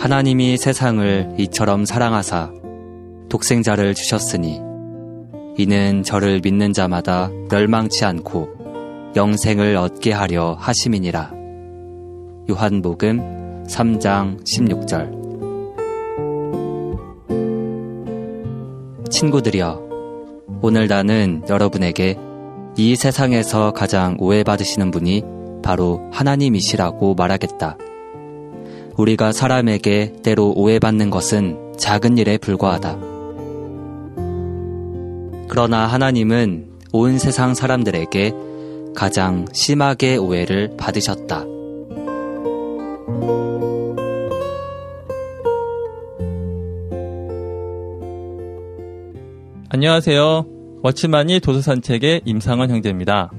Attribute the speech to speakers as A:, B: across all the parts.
A: 하나님이 세상을 이처럼 사랑하사 독생자를 주셨으니 이는 저를 믿는 자마다 멸망치 않고 영생을 얻게 하려 하심이니라. 요한복음 3장 16절. 친구들이여, 오늘 나는 여러분에게 이 세상에서 가장 오해받으시는 분이 바로 하나님이시라고 말하겠다. 우리가 사람에게 때로 오해받는 것은 작은 일에 불과하다. 그러나 하나님은 온 세상 사람들에게 가장 심하게 오해를 받으셨다.
B: 안녕하세요. 워치마니 도서산책의 임상원 형제입니다.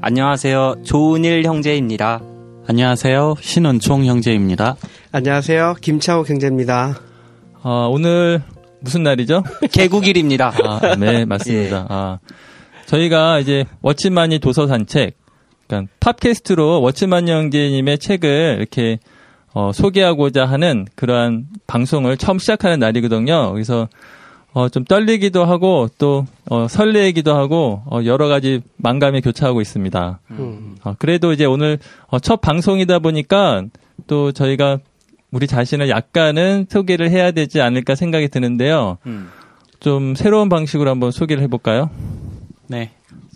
A: 안녕하세요. 조은일 형제입니다.
C: 안녕하세요. 신은총 형제입니다.
D: 안녕하세요. 김창욱 형제입니다.
B: 오늘 무슨 날이죠?
A: 개국일입니다.
B: 네, 맞습니다. 예. 저희가 이제 워치마니 도서산책, 그러니까 팟캐스트로 워치마니 형제님의 책을 이렇게 소개하고자 하는 그러한 방송을 처음 시작하는 날이거든요. 그래서 좀 떨리기도 하고 또 설레기도 하고 여러 가지 만감이 교차하고 있습니다. 그래도 이제 오늘 첫 방송이다 보니까 또 저희가 우리 자신을 약간은 소개를 해야 되지 않을까 생각이 드는데요. 좀 새로운 방식으로 한번 소개를 해볼까요?
C: 네.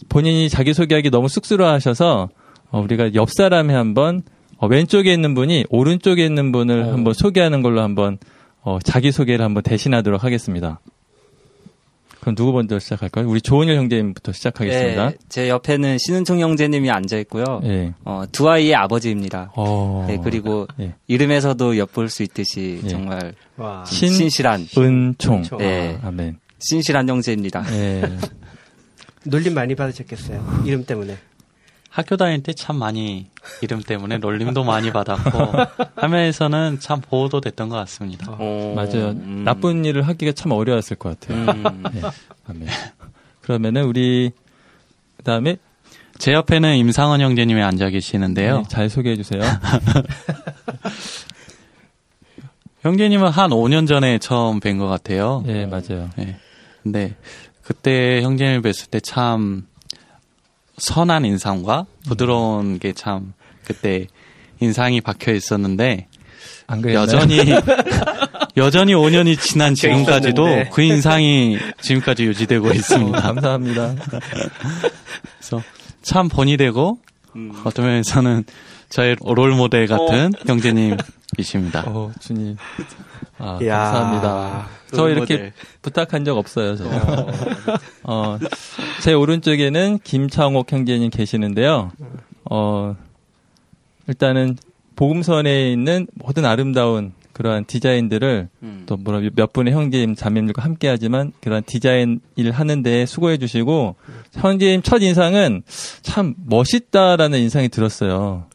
B: 본인이 자기소개하기 너무 쑥스러워하셔서 우리가 옆 사람이 한번 왼쪽에 있는 분이 오른쪽에 있는 분을 한번 소개하는 걸로 한번 자기소개를 한번 대신하도록 하겠습니다. 그럼 누구 먼저 시작할까요? 우리 조은일 형제님부터 시작하겠습니다.
A: 네, 제 옆에는 신은총 형제님이 앉아있고요.
B: 네.
A: 두 아이의 아버지입니다. 네, 그리고
B: 네.
A: 이름에서도 엿볼 수 있듯이
B: 네.
A: 정말
D: 와.
A: 신실한.
B: 은총.
A: 네.
B: 아멘.
A: 신실한 형제입니다.
B: 네.
D: 놀림 많이 받으셨겠어요. 이름 때문에.
C: 학교 다닐 때 참 많이 이름 때문에 놀림도 많이 받았고 화면에서는 참 보호도 됐던 것 같습니다.
B: 맞아요. 나쁜 일을 하기가 참 어려웠을 것 같아요. 네. 아멘. 그러면은 우리 그다음에
C: 제 옆에는 임상원 형제님이 앉아 계시는데요.
B: 네, 잘 소개해 주세요.
C: 형제님은 한 5년 전에 처음 뵌 것 같아요.
B: 네, 맞아요.
C: 네. 근데 그때 형제님을 뵀을 때 참 선한 인상과 부드러운 게 참 그때 인상이 박혀 있었는데
B: 안 그랬나요?
C: 여전히 5년이 지난 지금까지도 그 인상이 지금까지 유지되고 있습니다.
B: 감사합니다.
C: 그래서 참 본이 되고 어떤 면에서는 저의 롤 모델 같은 형제님이십니다.
B: 주님. 감사합니다. 저 이렇게 부탁한 적 없어요, 제가. 제 오른쪽에는 김창옥 형제님 계시는데요. 일단은 복음선에 있는 모든 아름다운 그러한 디자인들을 또 몇 분의 형제님, 자매님들과 함께 하지만 그러한 디자인 일 하는데 수고해 주시고 형제님 첫 인상은 참 멋있다라는 인상이 들었어요.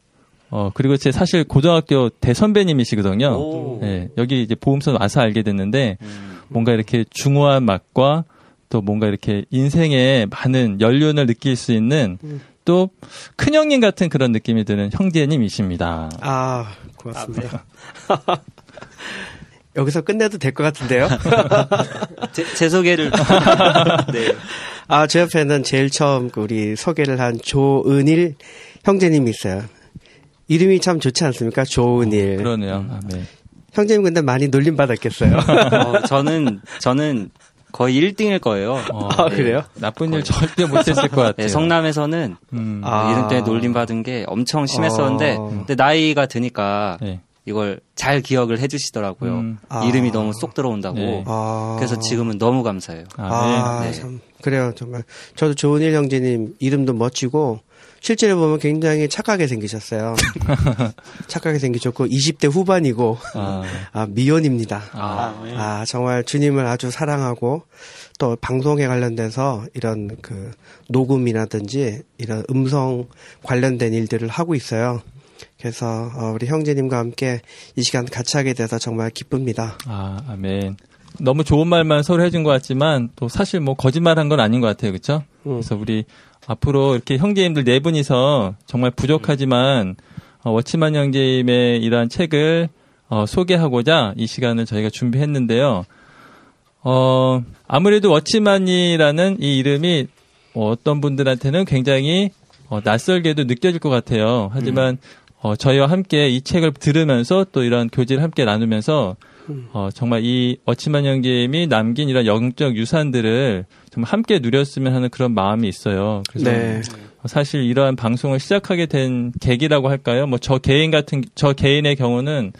B: 그리고 제 사실 고등학교 대선배님이시거든요. 네, 여기 이제 보험선 와서 알게 됐는데, 뭔가 이렇게 중후한 맛과 또 뭔가 이렇게 인생의 많은 연륜을 느낄 수 있는 또 큰형님 같은 그런 느낌이 드는 형제님이십니다.
D: 고맙습니다. 여기서 끝내도 될 것 같은데요?
A: 제 소개를. 네.
D: 제 옆에는 제일 처음 우리 소개를 한 조은일 형제님이 있어요. 이름이 참 좋지 않습니까? 조은일.
B: 그러네요. 네.
D: 형제님 근데 많이 놀림 받았겠어요.
A: 저는 거의 1등일 거예요.
D: 네. 그래요?
B: 나쁜 일 절대 못했을 것 같아요.
A: 네, 성남에서는 이름 때문에 놀림 받은 게 엄청 심했었는데, 근데 나이가 드니까 이걸 잘 기억을 해주시더라고요. 이름이 너무 쏙 들어온다고.
B: 네.
A: 그래서 지금은 너무 감사해요.
D: 네. 참 그래요, 정말. 저도 조은일 형제님 이름도 멋지고. 실제로 보면 굉장히 착하게 생기셨어요. 착하게 생기셨고 20대 후반이고 미혼입니다. 정말 주님을 아주 사랑하고 또 방송에 관련돼서 이런 그 녹음이라든지 이런 음성 관련된 일들을 하고 있어요. 그래서 우리 형제님과 함께 이 시간 같이 하게 돼서 정말 기쁩니다.
B: 아멘. 너무 좋은 말만 서로 해준 것 같지만 또 사실 뭐 거짓말한 건 아닌 것 같아요, 그렇죠? 그래서 우리 앞으로 이렇게 형제님들 네 분이서 정말 부족하지만 워치만 형제님의 이러한 책을 소개하고자 이 시간을 저희가 준비했는데요. 아무래도 워치만이라는 이 이름이 어떤 분들한테는 굉장히 낯설게도 느껴질 것 같아요. 하지만 저희와 함께 이 책을 들으면서 또 이런 교제를 함께 나누면서 정말 이 워치만 형제님이 남긴 이런 영적 유산들을 정말 함께 누렸으면 하는 그런 마음이 있어요. 그래서 네. 사실 이러한 방송을 시작하게 된 계기라고 할까요? 뭐 저 개인의 경우는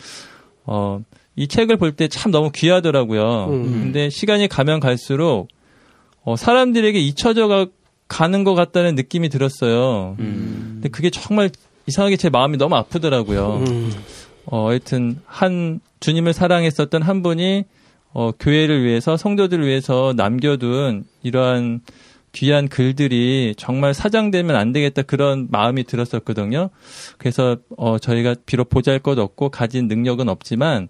B: 이 책을 볼 때 참 너무 귀하더라고요. 근데 시간이 가면 갈수록 사람들에게 잊혀져 가는 것 같다는 느낌이 들었어요. 근데 그게 정말 이상하게 제 마음이 너무 아프더라고요. 하여튼 주님을 사랑했었던 한 분이 교회를 위해서 성도들을 위해서 남겨둔 이러한 귀한 글들이 정말 사장되면 안 되겠다 그런 마음이 들었었거든요. 그래서 저희가 비록 보잘것없고 가진 능력은 없지만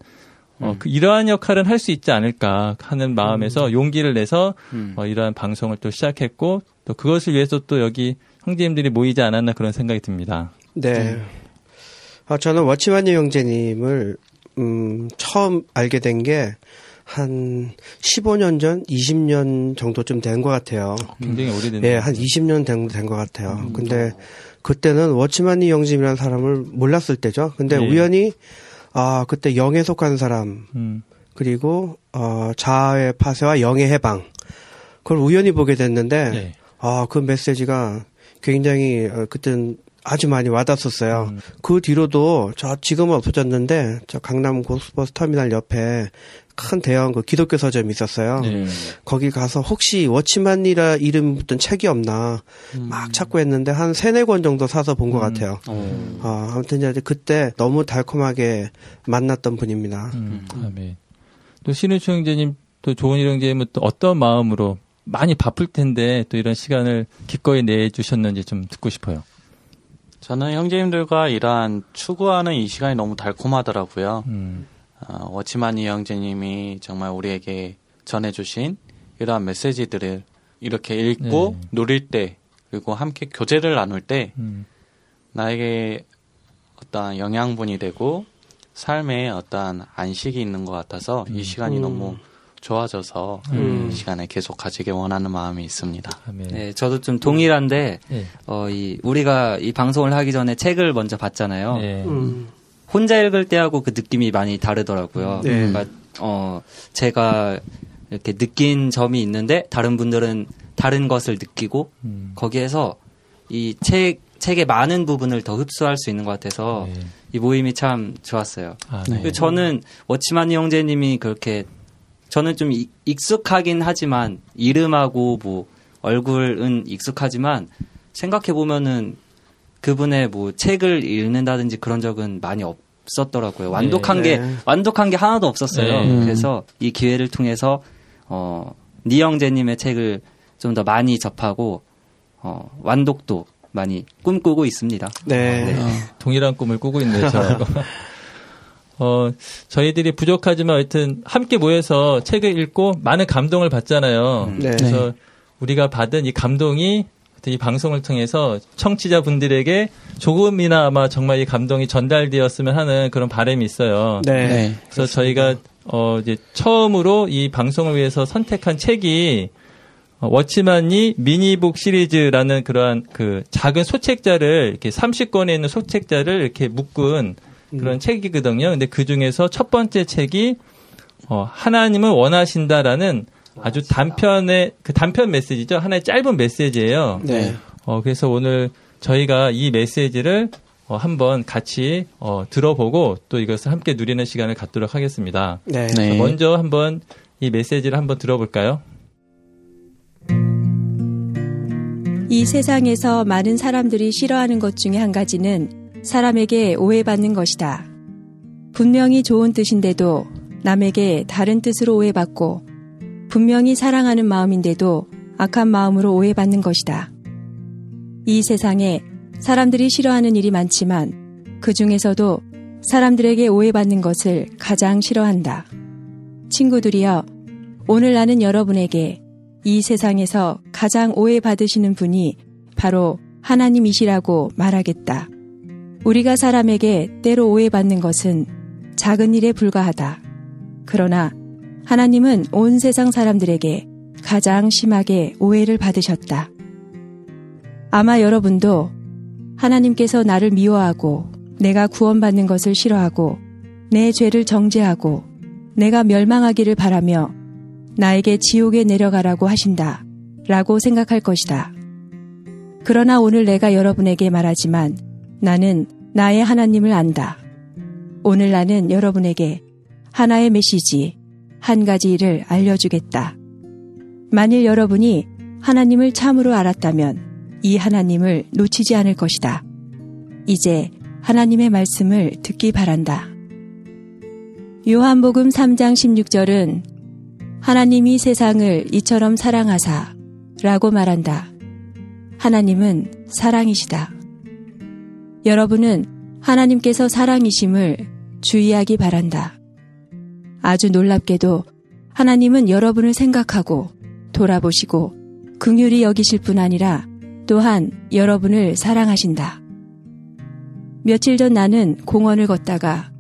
B: 이러한 역할은 할 수 있지 않을까 하는 마음에서 용기를 내서 이러한 방송을 또 시작했고 또 그것을 위해서 또 여기 형제님들이 모이지 않았나 그런 생각이 듭니다.
D: 네. 저는 워치만님 형제님을 처음 알게 된 게 한 15년 전, 20년 정도쯤 된 것 같아요.
B: 굉장히 오래됐네요.
D: 네, 한 20년 된 것 같아요. 근데 그때는 워치만님 형제님이라는 사람을 몰랐을 때죠. 근데 네. 우연히 그때 영에 속한 사람 그리고 자아의 파쇄와 영의 해방 그걸 우연히 보게 됐는데 네. 그 메시지가 굉장히 그때는 아주 많이 와닿았었어요. 그 뒤로도 지금은 없어졌는데 저 강남 고속버스 터미널 옆에 큰 대형 그 기독교 서점이 있었어요. 거기 가서 혹시 워치만이라 이름 붙은 책이 없나 막 찾고 했는데 한 3-4권 정도 사서 본 것 같아요. 아무튼 이제 그때 너무 달콤하게 만났던 분입니다.
B: 아멘. 또 신우추 형제님 또 조은일 형제님은 또 어떤 마음으로 많이 바쁠 텐데 또 이런 시간을 기꺼이 내주셨는지 좀 듣고 싶어요.
C: 저는 형제님들과 이러한 추구하는 이 시간이 너무 달콤하더라고요. 워치만이 형제님이 정말 우리에게 전해주신 이러한 메시지들을 이렇게 읽고 네. 누릴 때 그리고 함께 교제를 나눌 때 나에게 어떤 영양분이 되고 삶에 어떤 안식이 있는 것 같아서 이 시간이 너무 좋아져서 이 시간에 계속 가지길 원하는 마음이 있습니다.
A: 네, 저도 좀 동일한데 우리가 이 방송을 하기 전에 책을 먼저 봤잖아요. 네. 혼자 읽을 때하고 그 느낌이 많이 다르더라고요. 네. 그러니까 제가 이렇게 느낀 점이 있는데 다른 분들은 다른 것을 느끼고 거기에서 이 책의 많은 부분을 더 흡수할 수 있는 것 같아서 네. 이 모임이 참 좋았어요. 네. 저는 워치만이 형제님이 그렇게 저는 좀 익숙하긴 하지만 이름하고 뭐 얼굴은 익숙하지만 생각해 보면은 그분의 뭐 책을 읽는다든지 그런 적은 많이 없었더라고요. 완독한 게 하나도 없었어요. 그래서 이 기회를 통해서 니 형제님의 책을 좀 더 많이 접하고 완독도 많이 꿈꾸고 있습니다.
D: 네.
B: 동일한 꿈을 꾸고 있네요. 저하고. 저희들이 부족하지만 하여튼 함께 모여서 책을 읽고 많은 감동을 받잖아요. 네. 그래서 우리가 받은 이 감동이 이 방송을 통해서 청취자분들에게 조금이나 아마 정말 이 감동이 전달되었으면 하는 그런 바람이 있어요.
D: 네. 네.
B: 그래서 저희가 이제 처음으로 이 방송을 위해서 선택한 책이 워치만이 미니북 시리즈라는 그러한 그 작은 소책자를 이렇게 30권에 있는 소책자를 이렇게 묶은 그런 책이거든요. 근데 그 중에서 첫 번째 책이 하나님을 원하신다라는 아주 단편 메시지죠. 하나의 짧은 메시지예요. 네. 그래서 오늘 저희가 이 메시지를 한번 같이 들어보고 또 이것을 함께 누리는 시간을 갖도록 하겠습니다. 네. 네. 먼저 한번 이 메시지를 한번 들어볼까요?
E: 이 세상에서 많은 사람들이 싫어하는 것 중에 한 가지는 사람에게 오해받는 것이다. 분명히 좋은 뜻인데도 남에게 다른 뜻으로 오해받고 분명히 사랑하는 마음인데도 악한 마음으로 오해받는 것이다. 이 세상에 사람들이 싫어하는 일이 많지만 그 중에서도 사람들에게 오해받는 것을 가장 싫어한다. 친구들이여, 오늘 나는 여러분에게 이 세상에서 가장 오해받으시는 분이 바로 하나님이시라고 말하겠다. 우리가 사람에게 때로 오해받는 것은 작은 일에 불과하다. 그러나 하나님은 온 세상 사람들에게 가장 심하게 오해를 받으셨다. 아마 여러분도 하나님께서 나를 미워하고 내가 구원받는 것을 싫어하고 내 죄를 정죄하고 내가 멸망하기를 바라며 나에게 지옥에 내려가라고 하신다 라고 생각할 것이다. 그러나 오늘 내가 여러분에게 말하지만 나는 나의 하나님을 안다. 오늘 나는 여러분에게 하나의 메시지, 한 가지 일을 알려주겠다. 만일 여러분이 하나님을 참으로 알았다면 이 하나님을 놓치지 않을 것이다. 이제 하나님의 말씀을 듣기 바란다. 요한복음 3장 16절은 하나님이 세상을 이처럼 사랑하사 라고 말한다. 하나님은 사랑이시다. 여러분은 하나님께서 사랑이심을 주의하기 바란다. 아주 놀랍게도 하나님은 여러분을 생각하고 돌아보시고 긍휼히 여기실 뿐 아니라 또한 여러분을 사랑하신다. 며칠 전 나는 공원을 걷다가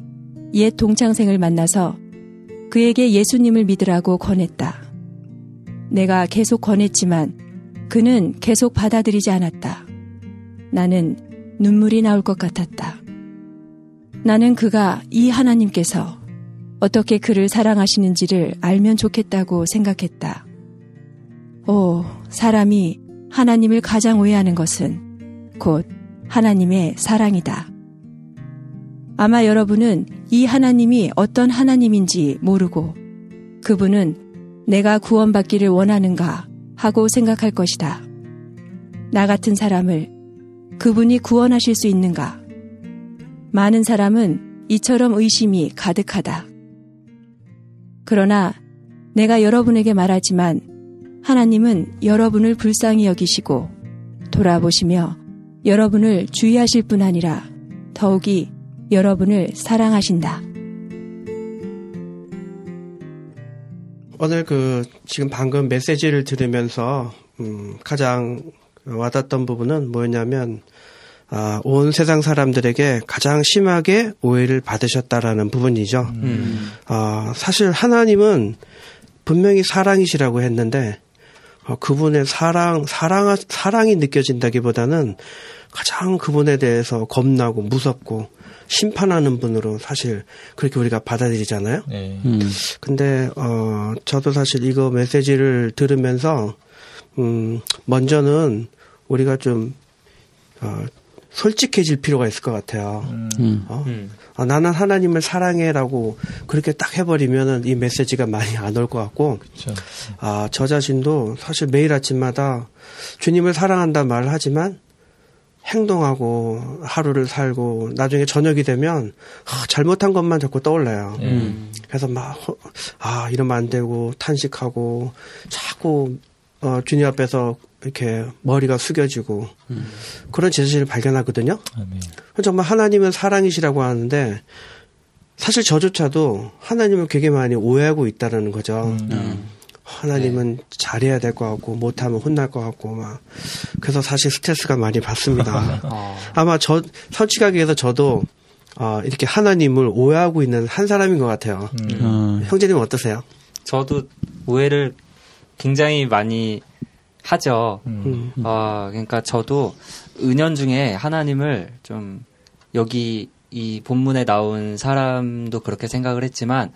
E: 옛 동창생을 만나서 그에게 예수님을 믿으라고 권했다. 내가 계속 권했지만 그는 계속 받아들이지 않았다. 나는 눈물이 나올 것 같았다. 나는 그가 이 하나님께서 어떻게 그를 사랑하시는지를 알면 좋겠다고 생각했다. 사람이 하나님을 가장 오해하는 것은 곧 하나님의 사랑이다. 아마 여러분은 이 하나님이 어떤 하나님인지 모르고 그분은 내가 구원받기를 원하는가 하고 생각할 것이다. 나 같은 사람을 그분이 구원하실 수 있는가? 많은 사람은 이처럼 의심이 가득하다. 그러나 내가 여러분에게 말하지만 하나님은 여러분을 불쌍히 여기시고 돌아보시며 여러분을 주의하실 뿐 아니라 더욱이 여러분을 사랑하신다.
D: 오늘 지금 방금 메시지를 들으면서 가장 와닿았던 부분은 뭐였냐면 온 세상 사람들에게 가장 심하게 오해를 받으셨다라는 부분이죠. 사실 하나님은 분명히 사랑이시라고 했는데 그분의 사랑이 느껴진다기보다는 가장 그분에 대해서 겁나고 무섭고 심판하는 분으로 사실 그렇게 우리가 받아들이잖아요. 네. 근데 저도 사실 이거 메시지를 들으면서 먼저는 우리가 좀 솔직해질 필요가 있을 것 같아요. 나는 하나님을 사랑해라고 그렇게 딱 해버리면은 이 메시지가 많이 안 올 것 같고, 그쵸. 저 자신도 사실 매일 아침마다 주님을 사랑한다 말을 하지만 행동하고 하루를 살고 나중에 저녁이 되면 잘못한 것만 자꾸 떠올라요. 그래서 이러면 안 되고 탄식하고 자꾸 주님 앞에서 이렇게 머리가 숙여지고 그런 제 자신을 발견하거든요. 아멘. 정말 하나님은 사랑이시라고 하는데 사실 저조차도 하나님을 되게 많이 오해하고 있다는 거죠. 하나님은 잘해야 될 것 같고 못하면 혼날 것 같고 막 그래서 사실 스트레스가 많이 받습니다. 아마 솔직하게 해서 저도 이렇게 하나님을 오해하고 있는 한 사람인 것 같아요. 형제님은 어떠세요?
A: 저도 오해를 굉장히 많이 하죠. 그러니까 저도 은연중에 하나님을 좀 여기 이 본문에 나온 사람도 그렇게 생각을 했지만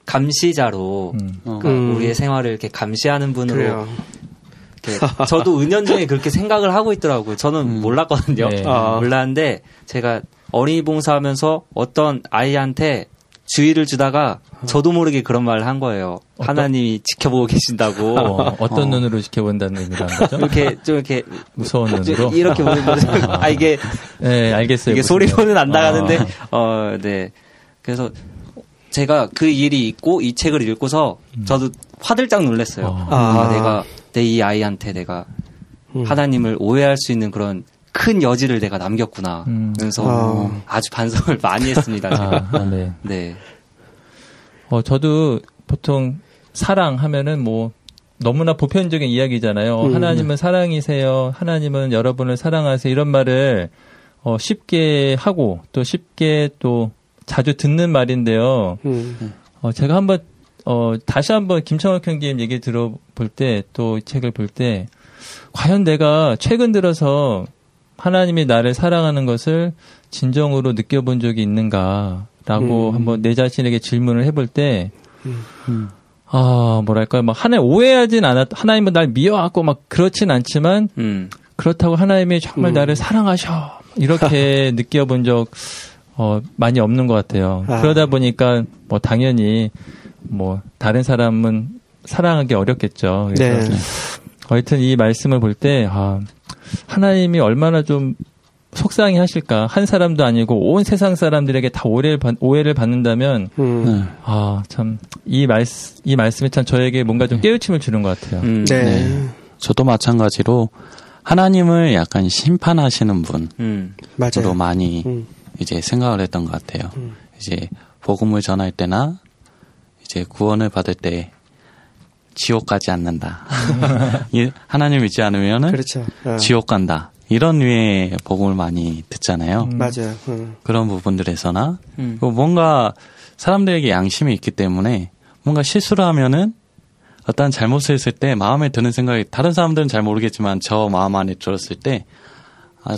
A: 감시자로 우리의 생활을 이렇게 감시하는 분으로 이렇게 저도 은연중에 그렇게 생각을 하고 있더라고요. 저는 몰랐거든요. 네. 몰랐는데 제가 어린이 봉사하면서 어떤 아이한테 주의를 주다가 저도 모르게 그런 말을 한 거예요. 하나님이 지켜보고 계신다고.
B: 어떤 눈으로 지켜본다는 의미로 한 거죠?
A: 이렇게
B: 무서운 눈으로.
A: 이렇게 보는 거죠. 이게
B: 네, 알겠어요.
A: 이게 소리로는 안 나가는데 네. 그래서 제가 그 일이 있고 이 책을 읽고서 저도 화들짝 놀랐어요. 내가 내 이 아이한테 내가 하나님을 오해할 수 있는 그런 큰 여지를 내가 남겼구나. 그래서 아주 반성을 많이 했습니다.
B: 네.
A: 네.
B: 저도 보통 사랑하면은 너무나 보편적인 이야기잖아요. 하나님은 사랑이세요. 하나님은 여러분을 사랑하세요. 이런 말을 쉽게 하고 또 쉽게 또 자주 듣는 말인데요. 제가 한번 다시 한번 김창욱 형님 얘기 들어볼 때, 또 책을 볼 때, 과연 내가 최근 들어서 하나님이 나를 사랑하는 것을 진정으로 느껴본 적이 있는가라고 한번 내 자신에게 질문을 해볼 때, 뭐랄까요, 막 오해하진 않았, 하나님은 날 미워하고 막 그렇진 않지만, 그렇다고 하나님이 정말 나를 사랑하셔. 이렇게 느껴본 적, 많이 없는 것 같아요. 그러다 보니까, 당연히, 다른 사람은 사랑하기 어렵겠죠. 그래서, 하여튼 이 말씀을 볼 때, 하나님이 얼마나 좀 속상해 하실까. 한 사람도 아니고 온 세상 사람들에게 다 오해를 받는다면, 참, 이 말씀이 참 저에게 뭔가 좀 깨우침을 주는 것 같아요.
C: 네. 저도 마찬가지로 하나님을 약간 심판하시는 분으로 많이 이제 생각을 했던 것 같아요. 이제 복음을 전할 때나 이제 구원을 받을 때 지옥 가지 않는다. 하나님 믿지 않으면은
D: 그렇죠.
C: 지옥 간다. 이런 류의 복음을 많이 듣잖아요.
D: 맞아요.
C: 그런 부분들에서나 뭔가 사람들에게 양심이 있기 때문에 뭔가 실수를 하면은 어떤 잘못을 했을 때 마음에 드는 생각이 다른 사람들은 잘 모르겠지만 저 마음 안에 들었을 때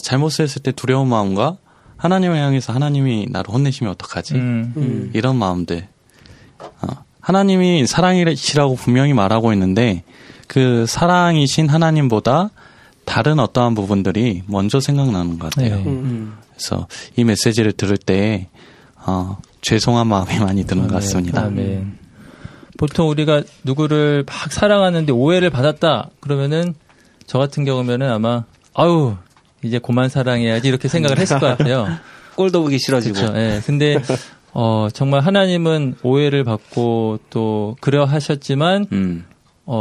C: 잘못을 했을 때 두려운 마음과 하나님을 향해서 하나님이 나를 혼내시면 어떡하지? 이런 마음들. 하나님이 사랑이시라고 분명히 말하고 있는데 그 사랑이신 하나님보다 다른 어떠한 부분들이 먼저 생각나는 것 같아요. 그래서 이 메시지를 들을 때 죄송한 마음이 많이 드는 것 같습니다.
B: 아멘. 보통 우리가 누구를 막 사랑하는데 오해를 받았다 그러면은 저 같은 경우면은 아마 이제 그만 사랑해야지 이렇게 생각을 했을 것 같아요.
A: 꼴도 보기 싫어지고.
B: 그렇죠. 네. 근데 정말 하나님은 오해를 받고 또 그려 하셨지만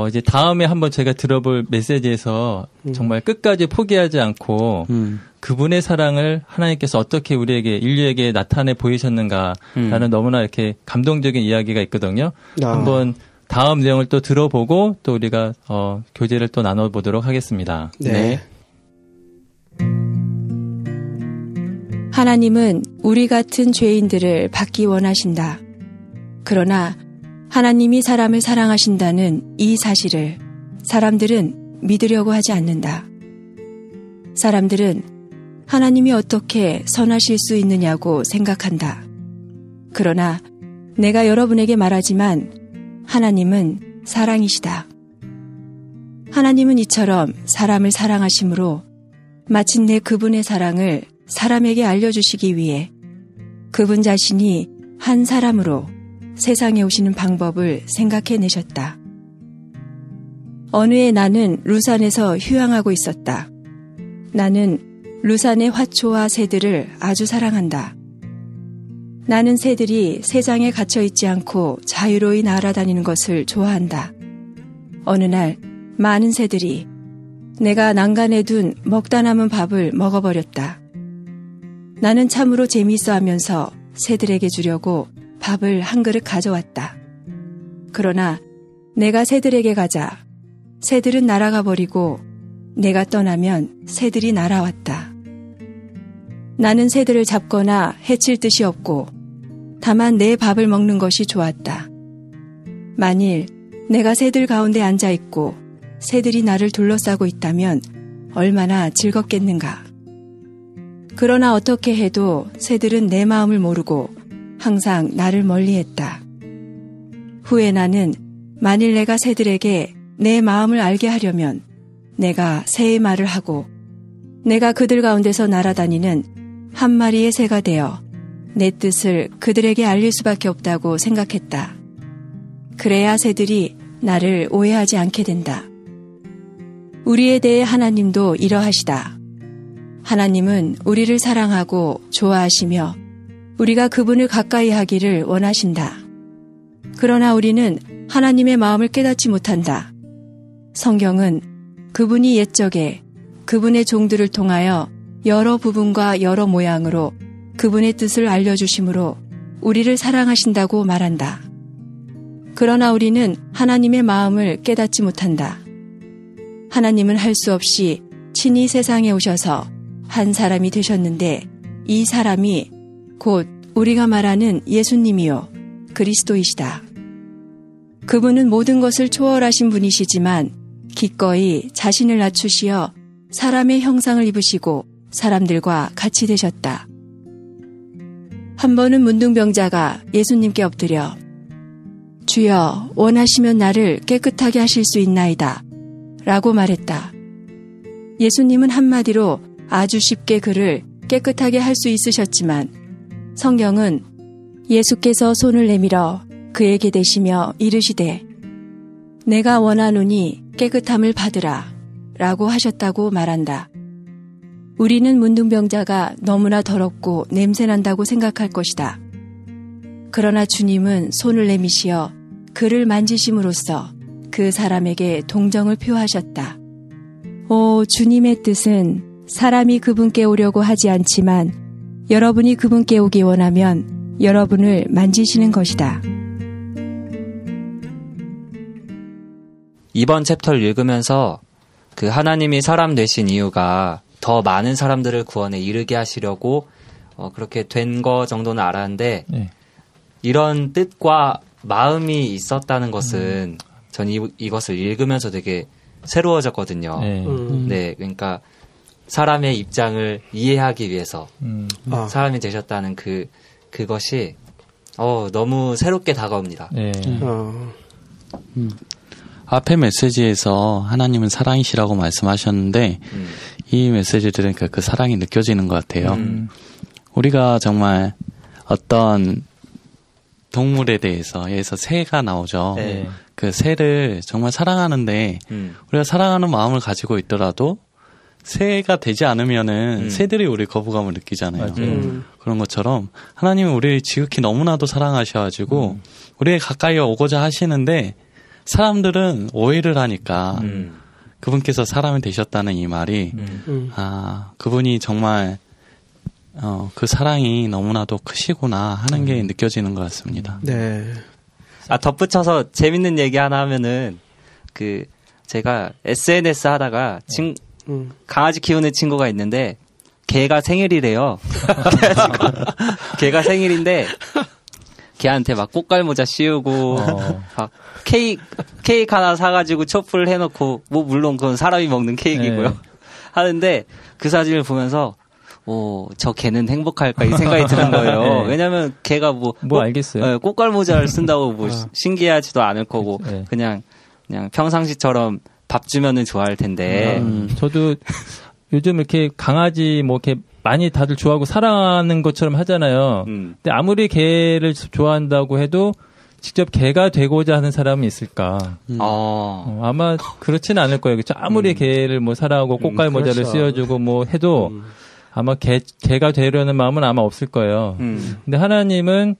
B: 이제 다음에 한번 제가 들어볼 메시지에서 정말 끝까지 포기하지 않고 그분의 사랑을 하나님께서 어떻게 우리에게 인류에게 나타내 보이셨는가라는 너무나 이렇게 감동적인 이야기가 있거든요. 한번 다음 내용을 또 들어보고 또 우리가 교제를 또 나눠보도록 하겠습니다.
D: 네.
E: 하나님은 우리 같은 죄인들을 받기 원하신다. 그러나 하나님이 사람을 사랑하신다는 이 사실을 사람들은 믿으려고 하지 않는다. 사람들은 하나님이 어떻게 선하실 수 있느냐고 생각한다. 그러나 내가 여러분에게 말하지만 하나님은 사랑이시다. 하나님은 이처럼 사람을 사랑하심으로 마침내 그분의 사랑을 사람에게 알려주시기 위해 그분 자신이 한 사람으로 세상에 오시는 방법을 생각해내셨다. 어느 해 나는 루산에서 휴양하고 있었다. 나는 루산의 화초와 새들을 아주 사랑한다. 나는 새들이 새장에 갇혀있지 않고 자유로이 날아다니는 것을 좋아한다. 어느 날 많은 새들이 내가 난간에 둔 먹다 남은 밥을 먹어버렸다. 나는 참으로 재미있어 하면서 새들에게 주려고 밥을 한 그릇 가져왔다. 그러나 내가 새들에게 가자 새들은 날아가 버리고 내가 떠나면 새들이 날아왔다. 나는 새들을 잡거나 해칠 뜻이 없고 다만 내 밥을 먹는 것이 좋았다. 만일 내가 새들 가운데 앉아있고 새들이 나를 둘러싸고 있다면 얼마나 즐겁겠는가. 그러나 어떻게 해도 새들은 내 마음을 모르고 항상 나를 멀리했다. 후에 나는 만일 내가 새들에게 내 마음을 알게 하려면 내가 새의 말을 하고 내가 그들 가운데서 날아다니는 한 마리의 새가 되어 내 뜻을 그들에게 알릴 수밖에 없다고 생각했다. 그래야 새들이 나를 오해하지 않게 된다. 우리에 대해 하나님도 이러하시다. 하나님은 우리를 사랑하고 좋아하시며 우리가 그분을 가까이 하기를 원하신다. 그러나 우리는 하나님의 마음을 깨닫지 못한다. 성경은 그분이 옛적에 그분의 종들을 통하여 여러 부분과 여러 모양으로 그분의 뜻을 알려주심으로 우리를 사랑하신다고 말한다. 그러나 우리는 하나님의 마음을 깨닫지 못한다. 하나님은 할 수 없이 친히 세상에 오셔서 한 사람이 되셨는데 이 사람이 곧 우리가 말하는 예수님이요 그리스도이시다. 그분은 모든 것을 초월하신 분이시지만 기꺼이 자신을 낮추시어 사람의 형상을 입으시고 사람들과 같이 되셨다. 한 번은 문둥병자가 예수님께 엎드려 주여 원하시면 나를 깨끗하게 하실 수 있나이다 라고 말했다. 예수님은 한마디로 아주 쉽게 그를 깨끗하게 할 수 있으셨지만 성경은 예수께서 손을 내밀어 그에게 대시며 이르시되 내가 원하노니 깨끗함을 받으라 라고 하셨다고 말한다. 우리는 문둥병자가 너무나 더럽고 냄새난다고 생각할 것이다. 그러나 주님은 손을 내미시어 그를 만지심으로써 그 사람에게 동정을 표하셨다. 오, 주님의 뜻은 사람이 그분께 오려고 하지 않지만 여러분이 그분께 오기 원하면 여러분을 만지시는 것이다.
A: 이번 챕터를 읽으면서 그 하나님이 사람 되신 이유가 더 많은 사람들을 구원에 이르게 하시려고 그렇게 된 거 정도는 알았는데 네. 이런 뜻과 마음이 있었다는 것은 전 이것을 읽으면서 되게 새로워졌거든요. 네, 그러니까 사람의 입장을 이해하기 위해서 사람이 되셨다는 그것이 너무 새롭게 다가옵니다. 네.
C: 앞에 메시지에서 하나님은 사랑이시라고 말씀하셨는데 이 메시지 들으니까 그 사랑이 느껴지는 것 같아요. 우리가 정말 어떤 동물에 대해서 여기서 새가 나오죠. 네. 그 새를 정말 사랑하는데 우리가 사랑하는 마음을 가지고 있더라도 새가 되지 않으면은 새들이 우리 거부감을 느끼잖아요. 그런 것처럼 하나님은 우리를 지극히 너무나도 사랑하셔가지고 우리에 가까이 오고자 하시는데 사람들은 오해를 하니까 그분께서 사람이 되셨다는 이 말이 그분이 정말 그 사랑이 너무나도 크시구나 하는 게 느껴지는 것 같습니다.
D: 네.
A: 덧붙여서 재밌는 얘기 하나 하면은 제가 SNS 하다가 강아지 키우는 친구가 있는데 걔가 생일이래요. 걔가 생일인데 걔한테 막 꽃갈모자 씌우고 막 케이크 하나 사가지고 촛불 해놓고 뭐 물론 그건 사람이 먹는 케이크이고요. 네. 하는데 그 사진을 보면서 저 걔는 행복할까 이 생각이 드는 거예요. 네. 왜냐면 걔가
B: 알겠어요.
A: 꽃갈모자를 쓴다고 신기하지도 않을 거고 네. 그냥 평상시처럼 밥 주면은 좋아할 텐데.
B: 저도 요즘 이렇게 강아지 이렇게 많이 다들 좋아하고 사랑하는 것처럼 하잖아요. 근데 아무리 개를 좋아한다고 해도 직접 개가 되고자 하는 사람이 있을까? 아마 그렇지는 않을 거예요. 그렇죠? 아무리 개를 사랑하고 꽃갈 모자를 그렇죠. 씌워주고 해도 아마 개가 되려는 마음은 아마 없을 거예요. 근데 하나님은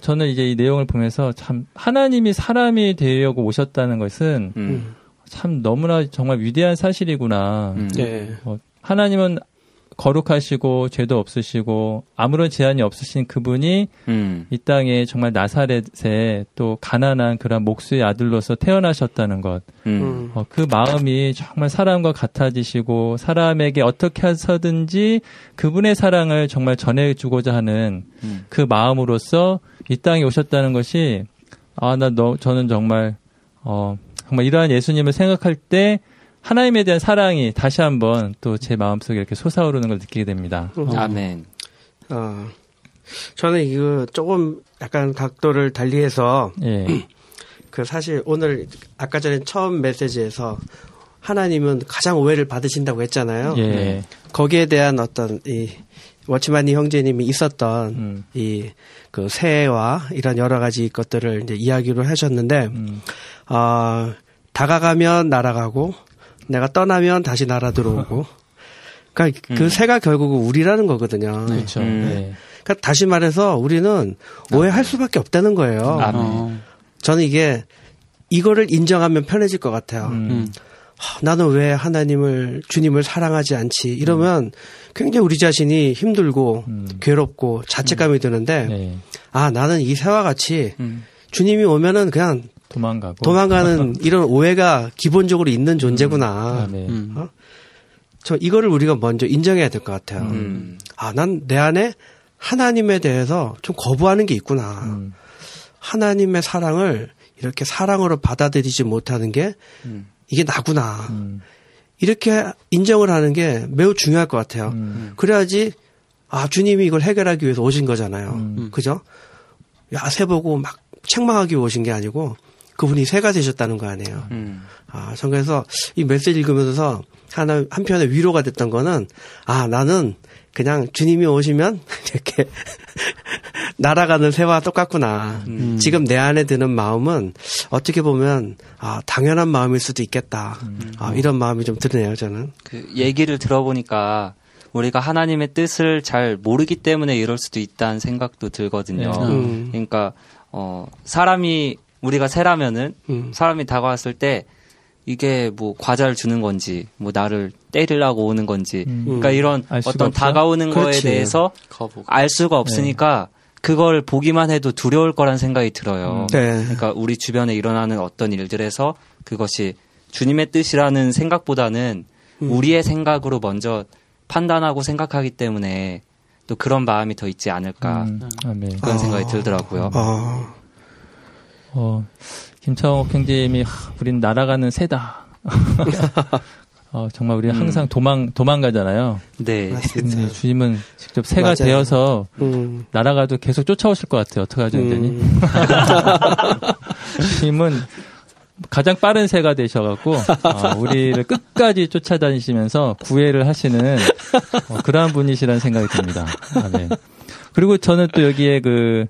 B: 저는 이제 이 내용을 보면서 참 하나님이 사람이 되려고 오셨다는 것은 참 너무나 정말 위대한 사실이구나.
D: 네.
B: 하나님은 거룩하시고 죄도 없으시고 아무런 제한이 없으신 그분이 이 땅에 정말 나사렛에 또 가난한 그런 목수의 아들로서 태어나셨다는 것. 그 마음이 정말 사람과 같아지시고 사람에게 어떻게 해서든지 그분의 사랑을 정말 전해주고자 하는 그 마음으로서 이 땅에 오셨다는 것이 저는 정말 정말 이러한 예수님을 생각할 때 하나님에 대한 사랑이 다시 한번 또 제 마음속에 이렇게 솟아오르는 걸 느끼게 됩니다.
A: 아멘.
D: 저는 이거 조금 약간 각도를 달리해서
B: 예.
D: 사실 오늘 아까 전에 처음 메시지에서 하나님은 가장 오해를 받으신다고 했잖아요.
B: 예.
D: 거기에 대한 어떤 이 워치마니 형제님이 있었던 그 새와 이런 여러 가지 것들을 이제 이야기를 하셨는데 다가가면 날아가고 내가 떠나면 다시 날아 들어오고. 그러니까 그 새가 결국은 우리라는 거거든요.
B: 그렇죠. 네.
D: 그러니까 다시 말해서 우리는 오해할 수밖에 없다는 거예요. 저는 이거를 인정하면 편해질 것 같아요. 나는 왜 주님을 사랑하지 않지? 이러면 굉장히 우리 자신이 힘들고 괴롭고 자책감이 드는데
B: 네.
D: 나는 이 새와 같이 주님이 오면은 그냥 도망가는 이런 오해가 기본적으로 있는 존재구나.
B: 네.
D: 이거를 우리가 먼저 인정해야 될 것 같아요. 난 내 안에 하나님에 대해서 좀 거부하는 게 있구나. 하나님의 사랑을 이렇게 사랑으로 받아들이지 못하는 게 이게 나구나. 이렇게 인정을 하는 게 매우 중요할 것 같아요. 그래야지 주님이 이걸 해결하기 위해서 오신 거잖아요. 그죠? 야세 보고 막 책망하기 위해 오신 게 아니고 그분이 새가 되셨다는 거 아니에요. 전 그래서 이 메시지 읽으면서 한편에 위로가 됐던 거는 나는 그냥 주님이 오시면 이렇게 날아가는 새와 똑같구나. 지금 내 안에 드는 마음은 어떻게 보면 당연한 마음일 수도 있겠다. 이런 마음이 좀 드네요, 저는.
A: 그 얘기를 들어보니까 우리가 하나님의 뜻을 잘 모르기 때문에 이럴 수도 있다는 생각도 들거든요. 그러니까 우리가 새라면은 사람이 다가왔을 때 이게 뭐 과자를 주는 건지 뭐 나를 때리려고 오는 건지 그러니까 이런 어떤 다가오는 거에 대해서 알 수가 없으니까 그걸 보기만 해도 두려울 거란 생각이 들어요. 그러니까 우리 주변에 일어나는 어떤 일들에서 그것이 주님의 뜻이라는 생각보다는 우리의 생각으로 먼저 판단하고 생각하기 때문에 또 그런 마음이 더 있지 않을까 그런 생각이 들더라고요.
B: 김창옥 형제님이 우린 날아가는 새다. 정말 우리는 항상 도망가잖아요.
A: 네.
B: 근데 주님은 직접 새가 맞아요. 되어서 날아가도 계속 쫓아오실 것 같아요. 어떡하죠, 형제님? 주님은 가장 빠른 새가 되셔갖고 우리를 끝까지 쫓아다니시면서 구애를 하시는 그러한 분이시라는 생각이 듭니다. 네. 그리고 저는 또 여기에 그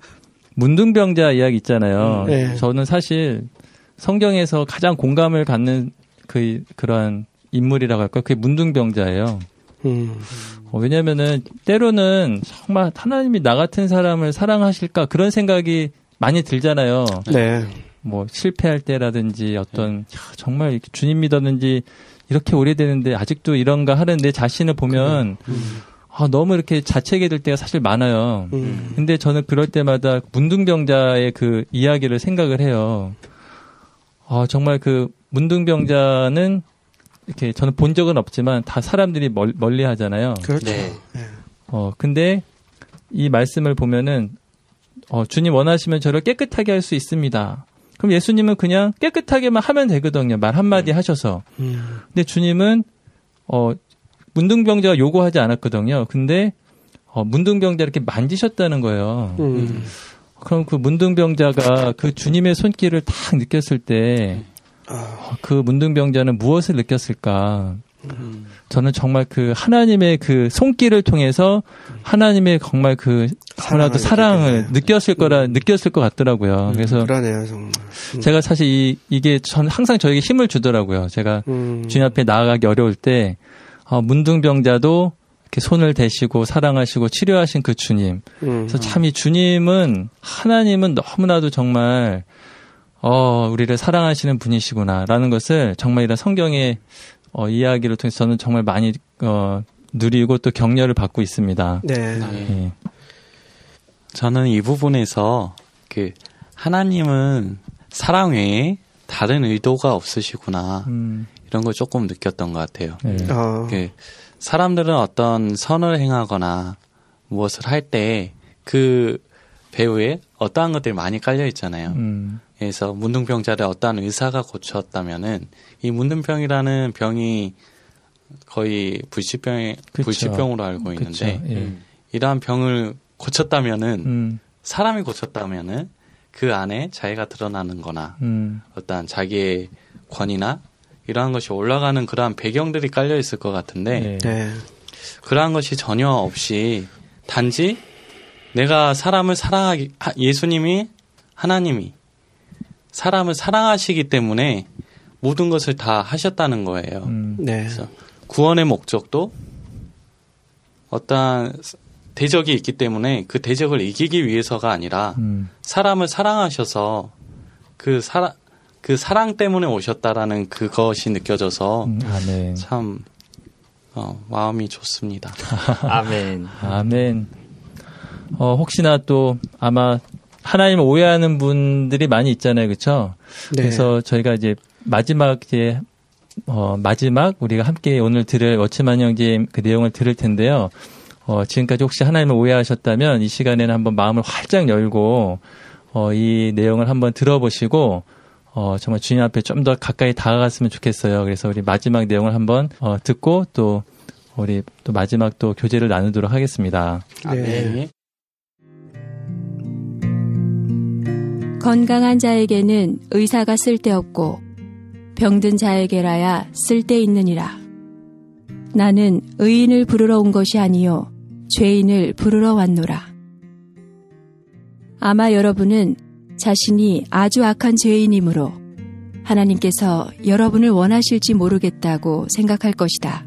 B: 문둥병자 이야기 있잖아요. 네. 저는 사실 성경에서 가장 공감을 갖는 그러한 인물이라고 할까요? 그게 문둥병자예요. 왜냐면은 때로는 정말 하나님이 나 같은 사람을 사랑하실까 그런 생각이 많이 들잖아요.
D: 네.
B: 뭐 실패할 때라든지 어떤 정말 주님 믿었는지 이렇게 오래되는데 아직도 이런가 하는 내 자신을 보면 너무 이렇게 자책이 될 때가 사실 많아요. 근데 저는 그럴 때마다 문둥병자의 그 이야기를 생각을 해요. 정말 그 문둥병자는 이렇게 저는 본 적은 없지만 다 사람들이 멀리 하잖아요.
D: 그렇죠.
A: 네.
B: 근데 이 말씀을 보면은 주님 원하시면 저를 깨끗하게 할 수 있습니다. 그럼 예수님은 그냥 깨끗하게만 하면 되거든요. 말 한마디 하셔서. 근데 주님은 문둥병자가 요구하지 않았거든요. 근데 문둥병자 이렇게 만지셨다는 거예요. 그럼 그 문둥병자가 그 주님의 손길을 딱 느꼈을 때 그 문둥병자는 무엇을 느꼈을까? 저는 정말 그 하나님의 그 손길을 통해서 하나님의 정말 그 너무나도 사랑을 느꼈을 것 같더라고요. 그래서
D: 그러네요, 정말.
B: 제가 사실 이게 전 항상 저에게 힘을 주더라고요. 제가 주님 앞에 나아가기 어려울 때 문둥병자도 이렇게 손을 대시고 사랑하시고 치료하신 그 주님. 그래서 참 이 주님은 하나님은 너무나도 정말 우리를 사랑하시는 분이시구나라는 것을 정말 이런 성경의 이야기를 통해서 저는 정말 많이 누리고 또 격려를 받고 있습니다.
D: 네.
C: 네. 저는 이 부분에서 그 하나님은 사랑 외에 다른 의도가 없으시구나 이런 걸 조금 느꼈던 것 같아요.
B: 네.
C: 그 사람들은 어떤 선을 행하거나 무엇을 할 때 그 배후에 어떠한 것들이 많이 깔려 있잖아요. 그래서 문둥병자를 어떠한 의사가 고쳤다면은 이 문둥병이라는 병이 거의 불치병으로 알고 있는데
B: 예.
C: 이러한 병을 고쳤다면은 사람이 고쳤다면은 그 안에 자기가 드러나는 거나 어떠한 자기의 권위나 이러한 것이 올라가는 그러한 배경들이 깔려 있을 것 같은데
D: 네.
C: 그러한 것이 전혀 없이 단지 내가 사람을 예수님이 하나님이 사람을 사랑하시기 때문에 모든 것을 다 하셨다는 거예요.
D: 네.
C: 그래서 구원의 목적도 어떠한 대적이 있기 때문에 그 대적을 이기기 위해서가 아니라 사람을 사랑하셔서 그 사랑 때문에 오셨다라는 그것이 느껴져서
B: 아멘.
C: 참 마음이 좋습니다.
A: 아멘.
B: 아멘. 혹시나 또 아마 하나님을 오해하는 분들이 많이 있잖아요, 그렇죠?
D: 네.
B: 그래서 저희가 이제 마지막 우리가 함께 오늘 들을 워치만 형제 그 내용을 들을 텐데요. 지금까지 혹시 하나님을 오해하셨다면 이 시간에는 한번 마음을 활짝 열고 이 내용을 한번 들어보시고 정말 주님 앞에 좀 더 가까이 다가갔으면 좋겠어요. 그래서 우리 마지막 내용을 한번 듣고 또 우리 또 마지막 또 교제를 나누도록 하겠습니다.
D: 네.
E: 건강한 자에게는 의사가 쓸데없고 병든 자에게라야 쓸데있느니라. 나는 의인을 부르러 온 것이 아니요 죄인을 부르러 왔노라. 아마 여러분은 자신이 아주 악한 죄인이므로 하나님께서 여러분을 원하실지 모르겠다고 생각할 것이다.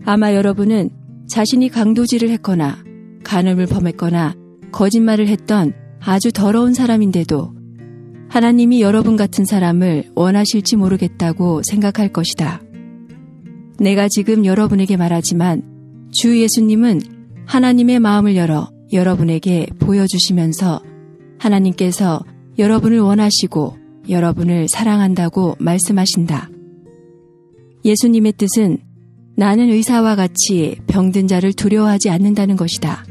E: 아마 여러분은 자신이 강도질을 했거나 간음을 범했거나 거짓말을 했던 아주 더러운 사람인데도 하나님이 여러분 같은 사람을 원하실지 모르겠다고 생각할 것이다. 내가 지금 여러분에게 말하지만 주 예수님은 하나님의 마음을 열어 여러분에게 보여주시면서 하나님께서 여러분을 원하시고 여러분을 사랑한다고 말씀하신다. 예수님의 뜻은 나는 의사와 같이 병든 자를 두려워하지 않는다는 것이다.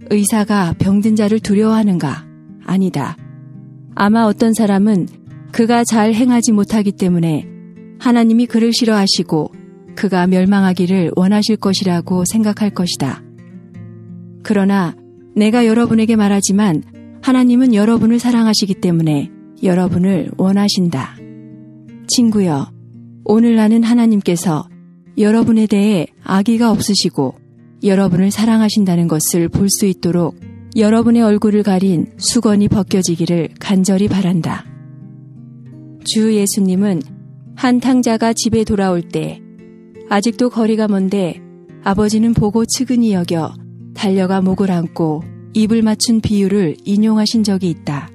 E: 의사가 병든 자를 두려워하는가? 아니다. 아마 어떤 사람은 그가 잘 행하지 못하기 때문에 하나님이 그를 싫어하시고 그가 멸망하기를 원하실 것이라고 생각할 것이다. 그러나 내가 여러분에게 말하지만 하나님은 여러분을 사랑하시기 때문에 여러분을 원하신다. 친구여, 오늘 나는 하나님께서 여러분에 대해 악의가 없으시고 여러분을 사랑하신다는 것을 볼 수 있도록 여러분의 얼굴을 가린 수건이 벗겨지기를 간절히 바란다. 주 예수님은 한 탕자가 집에 돌아올 때 아직도 거리가 먼데 아버지는 보고 측은히 여겨 달려가 목을 안고 입을 맞춘 비유를 인용하신 적이 있다.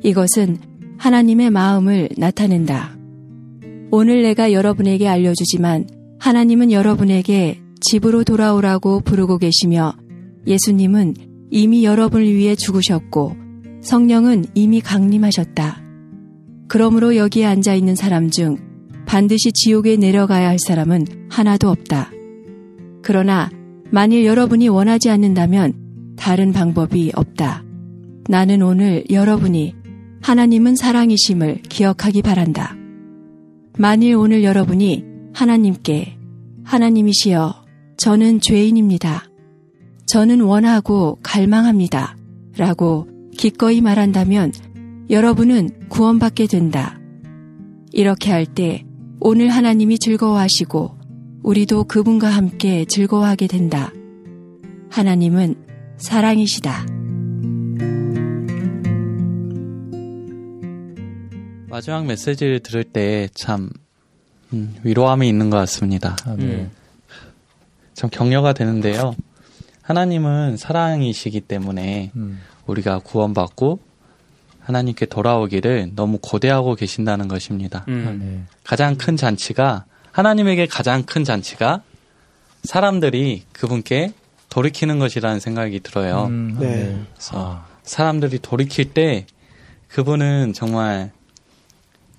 E: 이것은 하나님의 마음을 나타낸다. 오늘 내가 여러분에게 알려주지만 하나님은 여러분에게 집으로 돌아오라고 부르고 계시며 예수님은 이미 여러분을 위해 죽으셨고 성령은 이미 강림하셨다. 그러므로 여기에 앉아있는 사람 중 반드시 지옥에 내려가야 할 사람은 하나도 없다. 그러나 만일 여러분이 원하지 않는다면 다른 방법이 없다. 나는 오늘 여러분이 하나님은 사랑이심을 기억하기 바란다. 만일 오늘 여러분이 하나님께 하나님이시여 저는 죄인입니다. 저는 원하고 갈망합니다. 라고 기꺼이 말한다면 여러분은 구원받게 된다. 이렇게 할 때 오늘 하나님이 즐거워하시고 우리도 그분과 함께 즐거워하게 된다. 하나님은 사랑이시다.
C: 마지막 메시지를 들을 때 참 위로함이 있는 것 같습니다. 참 격려가 되는데요. 하나님은 사랑이시기 때문에 우리가 구원받고 하나님께 돌아오기를 너무 고대하고 계신다는 것입니다. 가장 큰 잔치가 하나님에게 가장 큰 잔치가 사람들이 그분께 돌이키는 것이라는 생각이 들어요. 그래서 사람들이 돌이킬 때 그분은 정말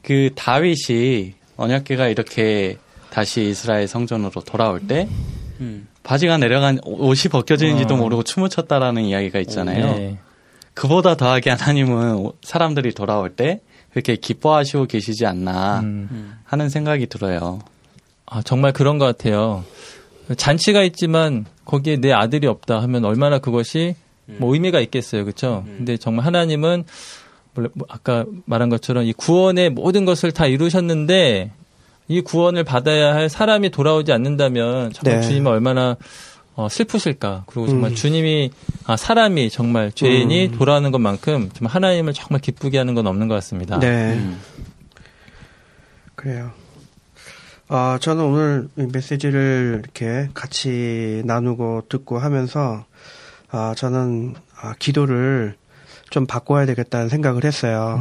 C: 그 다윗이 언약궤가 이렇게 다시 이스라엘 성전으로 돌아올 때 바지가 내려간 옷이 벗겨지는지도 모르고 춤을 췄다라는 이야기가 있잖아요. 네. 그보다 더하게 하나님은 사람들이 돌아올 때 그렇게 기뻐하시고 계시지 않나 하는 생각이 들어요.
B: 정말 그런 것 같아요. 잔치가 있지만 거기에 내 아들이 없다 하면 얼마나 그것이 뭐 의미가 있겠어요. 그렇죠? 근데 정말 하나님은 아까 말한 것처럼 이 구원의 모든 것을 다 이루셨는데 이 구원을 받아야 할 사람이 돌아오지 않는다면 정말 네. 주님은 얼마나 슬프실까. 그리고 정말 주님이 사람이 정말 죄인이 돌아오는 것만큼 정말 하나님을 정말 기쁘게 하는 건 없는 것 같습니다.
D: 네. 그래요. 저는 오늘 메시지를 이렇게 같이 나누고 듣고 하면서 저는 기도를 좀 바꿔야 되겠다는 생각을 했어요.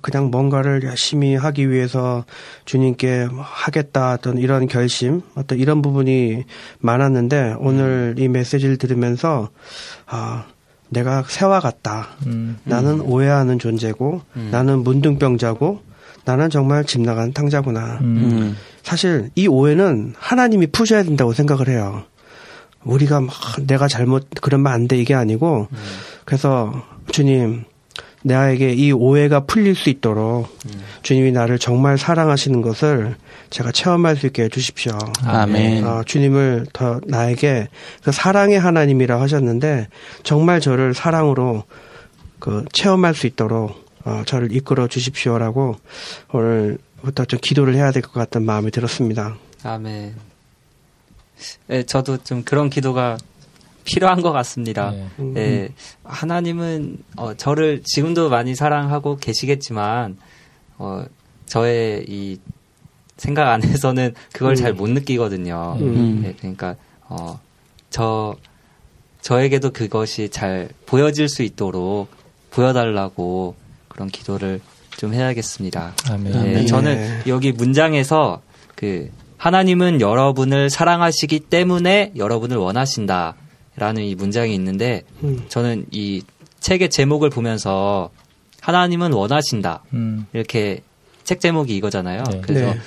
D: 그냥 뭔가를 열심히 하기 위해서 주님께 하겠다 어떤 이런 결심, 어떤 이런 부분이 많았는데 오늘 이 메시지를 들으면서 내가 새와 같다. 나는 오해하는 존재고 나는 문둥병자고 나는 정말 집 나간 탕자구나. 사실 이 오해는 하나님이 푸셔야 된다고 생각을 해요. 우리가 막 내가 잘못 그러면 안 돼 이게 아니고 그래서 주님 나에게 이 오해가 풀릴 수 있도록 주님이 나를 정말 사랑하시는 것을 제가 체험할 수 있게 해주십시오.
C: 아멘.
D: 주님을 더 나에게 그 사랑의 하나님이라 하셨는데 정말 저를 사랑으로 그 체험할 수 있도록 저를 이끌어 주십시오라고 오늘부터 좀 기도를 해야 될 것 같은 마음이 들었습니다.
A: 아멘. 네, 저도 좀 그런 기도가 필요한 것 같습니다. 네, 하나님은 저를 지금도 많이 사랑하고 계시겠지만 저의 이 생각 안에서는 그걸 잘 못 느끼거든요. 네, 그러니까 저에게도 그것이 잘 보여질 수 있도록 보여달라고 그런 기도를 좀 해야겠습니다.
B: 아멘.
A: 네, 저는 여기 문장에서 하나님은 여러분을 사랑하시기 때문에 여러분을 원하신다. 라는 이 문장이 있는데 저는 이 책의 제목을 보면서 하나님은 원하신다. 이렇게 책 제목이 이거잖아요. 네. 그래서 네.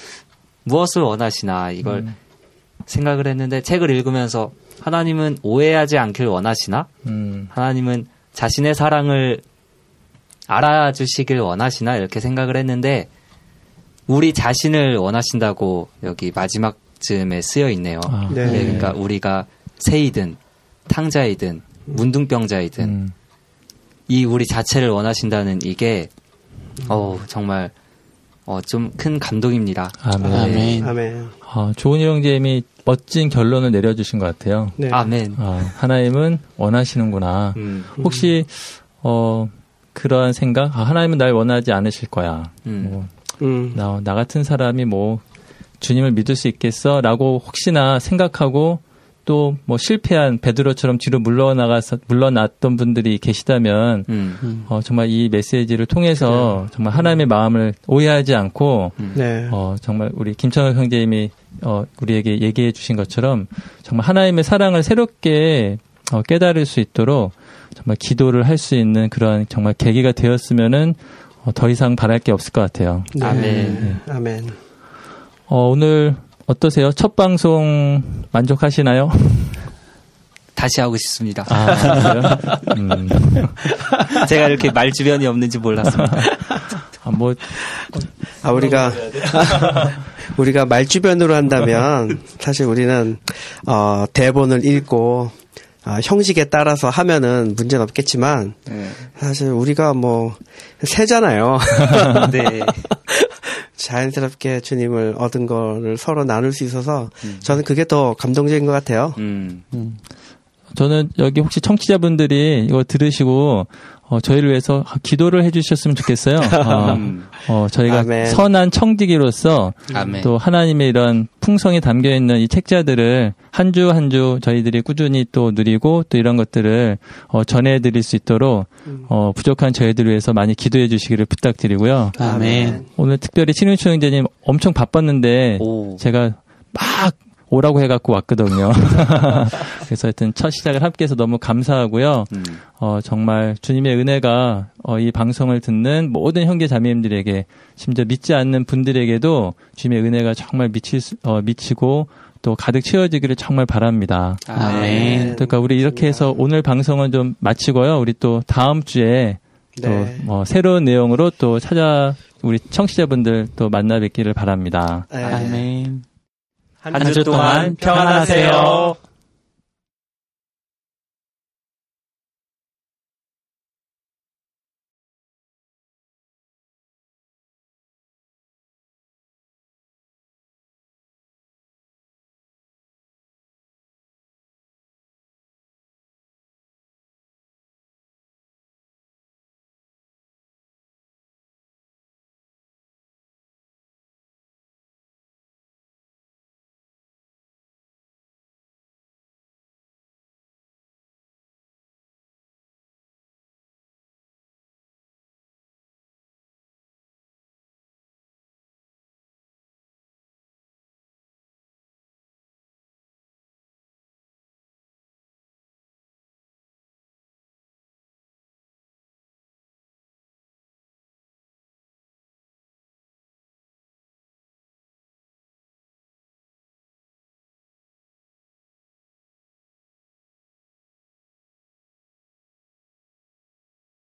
A: 무엇을 원하시나 이걸 생각을 했는데 책을 읽으면서 하나님은 오해하지 않길 원하시나? 하나님은 자신의 사랑을 알아주시길 원하시나? 이렇게 생각을 했는데 우리 자신을 원하신다고 여기 마지막 즈음에 쓰여 있네요. 네. 네, 그러니까 우리가 새이든 탕자이든 문둥병자이든 이 우리 자체를 원하신다는 이게 정말 좀 큰 감동입니다.
B: 아멘.
A: 네.
D: 아멘.
B: 조은희 형제님이 멋진 결론을 내려주신 것 같아요.
A: 네. 아멘.
B: 하나님은 원하시는구나. 혹시 그러한 생각? 하나님은 날 원하지 않으실 거야. 나 같은 사람이 주님을 믿을 수 있겠어? 라고 혹시나 생각하고 또 실패한 베드로처럼 뒤로 물러났던 분들이 계시다면 정말 이 메시지를 통해서 정말 하나님의 마음을 오해하지 않고 정말 우리 김창혁 형제님이 우리에게 얘기해 주신 것처럼 정말 하나님의 사랑을 새롭게 깨달을 수 있도록 정말 기도를 할 수 있는 그런 정말 계기가 되었으면은 더 이상 바랄 게 없을 것 같아요.
D: 네. 아멘. 네. 아멘.
B: 오늘 어떠세요? 첫 방송 만족하시나요?
A: 다시 하고 싶습니다.
B: 그래요?
A: 제가 이렇게 말 주변이 없는지 몰랐습니다.
D: 우리가 말 주변으로 한다면 사실 우리는 대본을 읽고 형식에 따라서 하면은 문제는 없겠지만 사실 우리가 새잖아요.
A: 네.
D: 자연스럽게 주님을 얻은 거를 서로 나눌 수 있어서 저는 그게 더 감동적인 것 같아요.
B: 저는 여기 혹시 청취자분들이 이거 들으시고 저희를 위해서 기도를 해주셨으면 좋겠어요. 저희가 아멘. 선한 청지기로서 아멘. 또 하나님의 이런 풍성이 담겨있는 이 책자들을 한 주 한 주 저희들이 꾸준히 또 누리고 또 이런 것들을 전해드릴 수 있도록 부족한 저희들을 위해서 많이 기도해 주시기를 부탁드리고요.
C: 아멘.
B: 오늘 특별히 신윤초 형제님 엄청 바빴는데 제가 막 오라고 해갖고 왔거든요. 그래서 하여튼 첫 시작을 함께해서 너무 감사하고요. 정말 주님의 은혜가 이 방송을 듣는 모든 형제 자매님들에게 심지어 믿지 않는 분들에게도 주님의 은혜가 정말 미치고 또 가득 채워지기를 정말 바랍니다.
C: 아멘.
B: 그러니까 우리 이렇게 해서 오늘 방송은 좀 마치고요. 우리 또 다음 주에 또 새로운 내용으로 또 우리 청취자분들 또 만나 뵙기를 바랍니다.
C: 아멘.
A: 한 주 동안 평안하세요.